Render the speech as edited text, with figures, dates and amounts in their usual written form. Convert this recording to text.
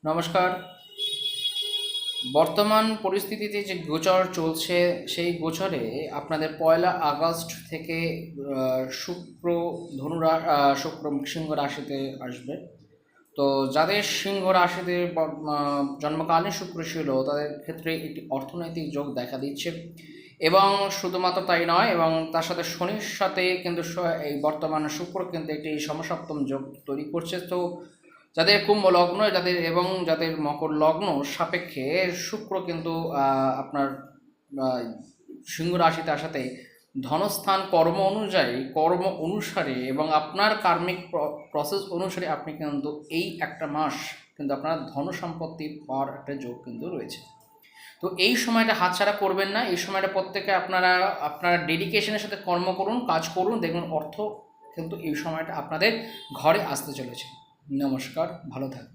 নমস্কার। বর্তমান পরিস্থিতিতে যে গোচর চলছে সেই গোচরে আপনাদের 1লা আগস্ট থেকে শুক্র শুক্র সিংহ রাশিতে আসবে। তো যাদের সিংহ রাশিতে জন্মকালীন শুক্র ছিল তাদের ক্ষেত্রে একটি অর্থনৈতিক যোগ দেখা দিচ্ছে, এবং শুধুমাত্র তাই নয়, এবং তার সাথে শনির সাথে কিন্তু এই বর্তমান শুক্র কিন্তু একটি সমসপ্তম যোগ তৈরি করছে। তো যাদের কুম্ভ লগ্ন যাদের মকর লগ্ন সাপেক্ষে শুক্র কিন্তু আপনার আহ, সিংহ রাশিতে আসাতে ধনস্থান কর্ম অনুসারে এবং আপনার কার্মিক প্রসেস অনুসারে আপনি কিন্তু এই একটা মাস কিন্তু আপনার ধন সম্পত্তি পাওয়ার একটা যোগ কিন্তু রয়েছে। তো এই সময়টা হাতছাড়া করবেন না। এই সময়টা প্রত্যেকে আপনারা ডেডিকেশনের সাথে কর্ম করুন, কাজ করুন, দেখুন অর্থ কিন্তু এই সময়টা আপনাদের ঘরে আসতে চলেছে। নমস্কার, ভালো থাকবেন।